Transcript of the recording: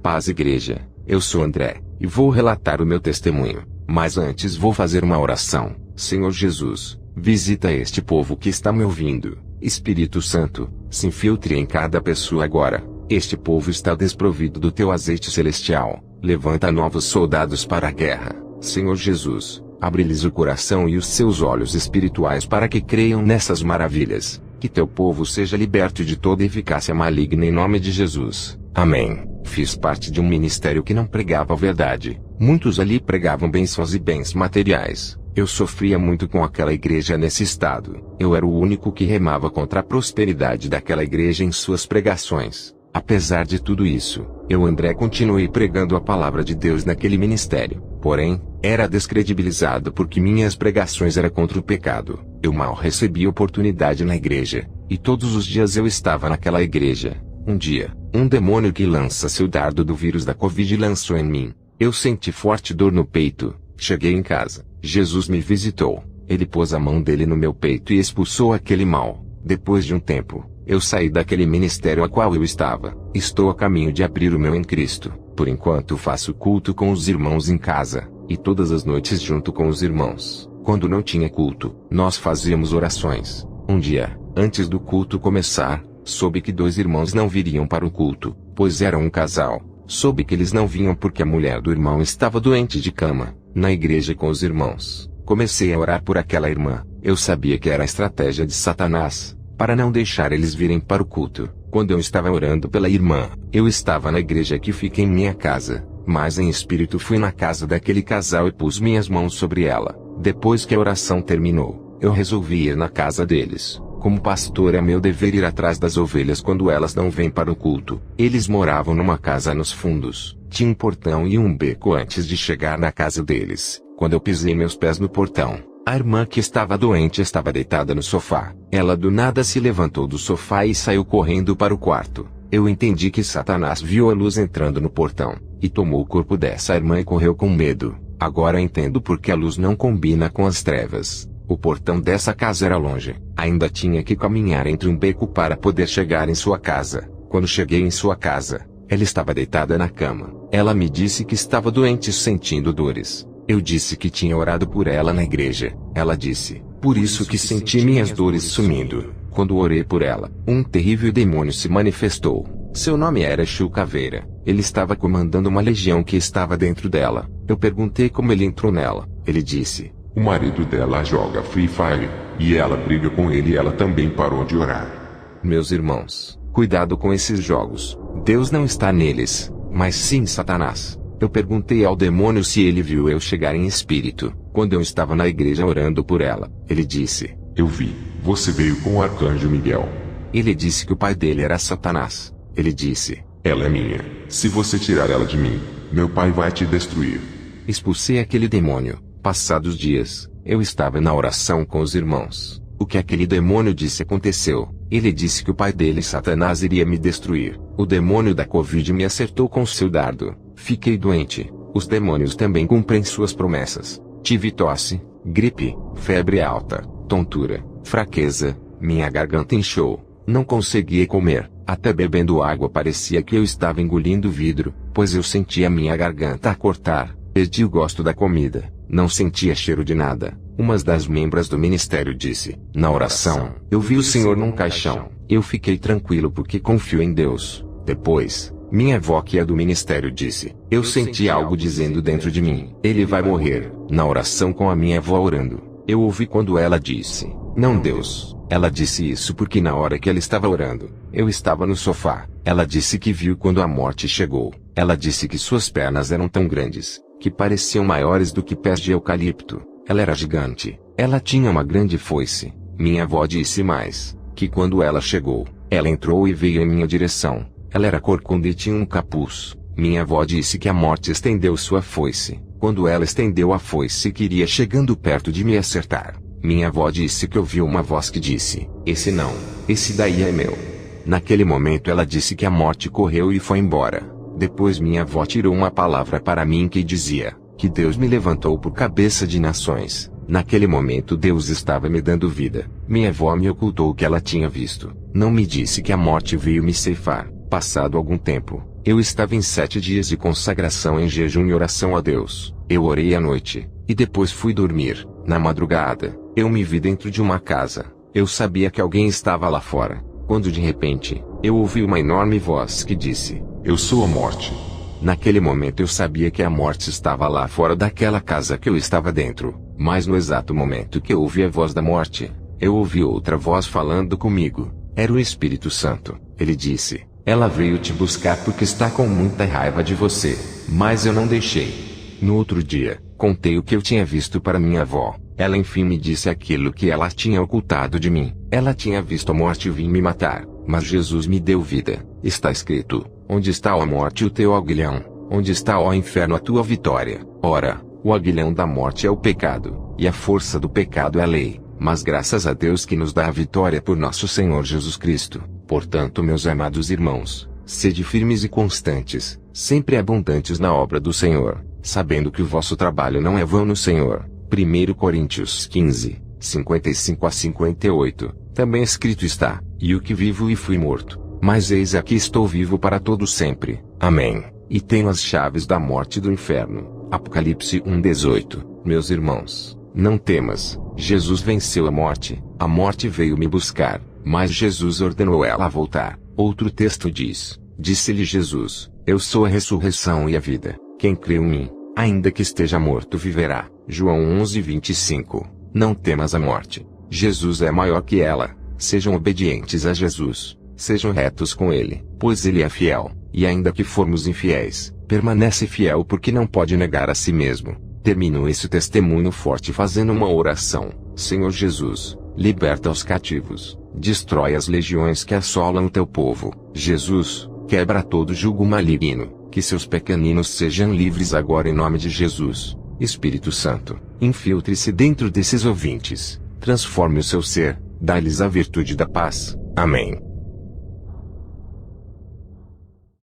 paz, igreja. Eu sou André, e vou relatar o meu testemunho. Mas antes vou fazer uma oração. Senhor Jesus, visita este povo que está me ouvindo. Espírito Santo, se infiltre em cada pessoa agora. Este povo está desprovido do teu azeite celestial. Levanta novos soldados para a guerra. Senhor Jesus, abre-lhes o coração e os seus olhos espirituais para que creiam nessas maravilhas. Que teu povo seja liberto de toda eficácia maligna em nome de Jesus. Amém. Fiz parte de um ministério que não pregava a verdade. Muitos ali pregavam bênçãos e bens materiais. Eu sofria muito com aquela igreja nesse estado. Eu era o único que remava contra a prosperidade daquela igreja em suas pregações. Apesar de tudo isso, eu, André, continuei pregando a palavra de Deus naquele ministério. Porém, era descredibilizado porque minhas pregações eram contra o pecado. Eu mal recebia oportunidade na igreja, e todos os dias eu estava naquela igreja. Um dia, um demônio que lança seu dardo do vírus da Covid lançou em mim. Eu senti forte dor no peito. Cheguei em casa. Jesus me visitou. Ele pôs a mão dele no meu peito e expulsou aquele mal. Depois de um tempo, eu saí daquele ministério a qual eu estava. Estou a caminho de abrir o meu em Cristo. Por enquanto faço culto com os irmãos em casa, e todas as noites junto com os irmãos. Quando não tinha culto, nós fazíamos orações. Um dia, antes do culto começar, soube que 2 irmãos não viriam para o culto, pois eram um casal. Soube que eles não vinham porque a mulher do irmão estava doente de cama, na igreja com os irmãos. Comecei a orar por aquela irmã. Eu sabia que era a estratégia de Satanás, para não deixar eles virem para o culto. Quando eu estava orando pela irmã, eu estava na igreja que fica em minha casa, mas em espírito fui na casa daquele casal e pus minhas mãos sobre ela. Depois que a oração terminou, eu resolvi ir na casa deles. Como pastor é meu dever ir atrás das ovelhas quando elas não vêm para o culto. Eles moravam numa casa nos fundos, tinha um portão e um beco antes de chegar na casa deles. Quando eu pisei meus pés no portão, a irmã que estava doente estava deitada no sofá. Ela do nada se levantou do sofá e saiu correndo para o quarto. Eu entendi que Satanás viu a luz entrando no portão, e tomou o corpo dessa irmã e correu com medo. Agora entendo porque a luz não combina com as trevas. O portão dessa casa era longe. Ainda tinha que caminhar entre um beco para poder chegar em sua casa. Quando cheguei em sua casa, ela estava deitada na cama. Ela me disse que estava doente sentindo dores. Eu disse que tinha orado por ela na igreja. Ela disse, por isso que senti minhas dores sumindo. Quando orei por ela, um terrível demônio se manifestou. Seu nome era Exu Caveira. Ele estava comandando uma legião que estava dentro dela. Eu perguntei como ele entrou nela. Ele disse, o marido dela joga Free Fire, e ela briga com ele e ela também parou de orar. Meus irmãos, cuidado com esses jogos. Deus não está neles, mas sim Satanás. Eu perguntei ao demônio se ele viu eu chegar em espírito, quando eu estava na igreja orando por ela. Ele disse, eu vi, você veio com o arcanjo Miguel. Ele disse que o pai dele era Satanás. Ele disse, ela é minha. Se você tirar ela de mim, meu pai vai te destruir. Expulsei aquele demônio. Passados dias, eu estava na oração com os irmãos. O que aquele demônio disse aconteceu. Ele disse que o pai dele, Satanás, iria me destruir. O demônio da Covid me acertou com seu dardo. Fiquei doente. Os demônios também cumprem suas promessas. Tive tosse, gripe, febre alta, tontura, fraqueza, minha garganta inchou. Não conseguia comer. Até bebendo água parecia que eu estava engolindo vidro, pois eu sentia minha garganta a cortar. Perdi o gosto da comida. Não sentia cheiro de nada. Uma das membras do ministério disse, na oração, eu vi o Senhor num caixão. Eu fiquei tranquilo porque confio em Deus. Depois, minha avó que é do ministério disse, eu senti algo dizendo dentro de mim, ele vai morrer. Na oração com a minha avó orando, eu ouvi quando ela disse, não Deus. Ela disse isso porque na hora que ela estava orando, eu estava no sofá. Ela disse que viu quando a morte chegou. Ela disse que suas pernas eram tão grandes, que pareciam maiores do que pés de eucalipto. Ela era gigante. Ela tinha uma grande foice. Minha avó disse mais, que quando ela chegou, ela entrou e veio em minha direção. Ela era corcunda e tinha um capuz. Minha avó disse que a morte estendeu sua foice. Quando ela estendeu a foice queria chegando perto de me acertar. Minha avó disse que ouviu uma voz que disse, esse não, esse daí é meu. Naquele momento ela disse que a morte correu e foi embora. Depois minha avó tirou uma palavra para mim que dizia, que Deus me levantou por cabeça de nações. Naquele momento Deus estava me dando vida. Minha avó me ocultou o que ela tinha visto. Não me disse que a morte veio me ceifar. Passado algum tempo, eu estava em 7 dias de consagração em jejum e oração a Deus. Eu orei à noite, e depois fui dormir. Na madrugada, eu me vi dentro de uma casa. Eu sabia que alguém estava lá fora, quando de repente, eu ouvi uma enorme voz que disse: "Eu sou a morte." Naquele momento eu sabia que a morte estava lá fora daquela casa que eu estava dentro, mas no exato momento que eu ouvi a voz da morte, eu ouvi outra voz falando comigo. Era o Espírito Santo. Ele disse: "Ela veio te buscar porque está com muita raiva de você, mas eu não deixei." No outro dia, contei o que eu tinha visto para minha avó. Ela enfim me disse aquilo que ela tinha ocultado de mim. Ela tinha visto a morte vir me matar, mas Jesus me deu vida. Está escrito: "Onde está, ó morte, o teu aguilhão? Onde está, ó inferno, a tua vitória?" Ora, o aguilhão da morte é o pecado, e a força do pecado é a lei. Mas graças a Deus que nos dá a vitória por nosso Senhor Jesus Cristo. Portanto, meus amados irmãos, sede firmes e constantes, sempre abundantes na obra do Senhor, sabendo que o vosso trabalho não é vão no Senhor. 1 Coríntios 15, 55-58. Também escrito está: "E o que vivo e fui morto, mas eis aqui estou vivo para todo sempre. Amém. E tenho as chaves da morte e do inferno." Apocalipse 1:18. Meus irmãos, não temas. Jesus venceu a morte veio me buscar, mas Jesus ordenou ela a voltar. Outro texto diz: "Disse-lhe Jesus: Eu sou a ressurreição e a vida. Quem crê em mim, ainda que esteja morto, viverá." João 11:25. Não temas a morte. Jesus é maior que ela. Sejam obedientes a Jesus. Sejam retos com Ele, pois Ele é fiel. E ainda que formos infiéis, permanece fiel porque não pode negar a si mesmo. Termino esse testemunho forte fazendo uma oração. Senhor Jesus, liberta os cativos. Destrói as legiões que assolam o teu povo. Jesus, quebra todo jugo maligno. Que seus pequeninos sejam livres agora em nome de Jesus. Espírito Santo, infiltre-se dentro desses ouvintes. Transforme o seu ser. Dá-lhes a virtude da paz. Amém.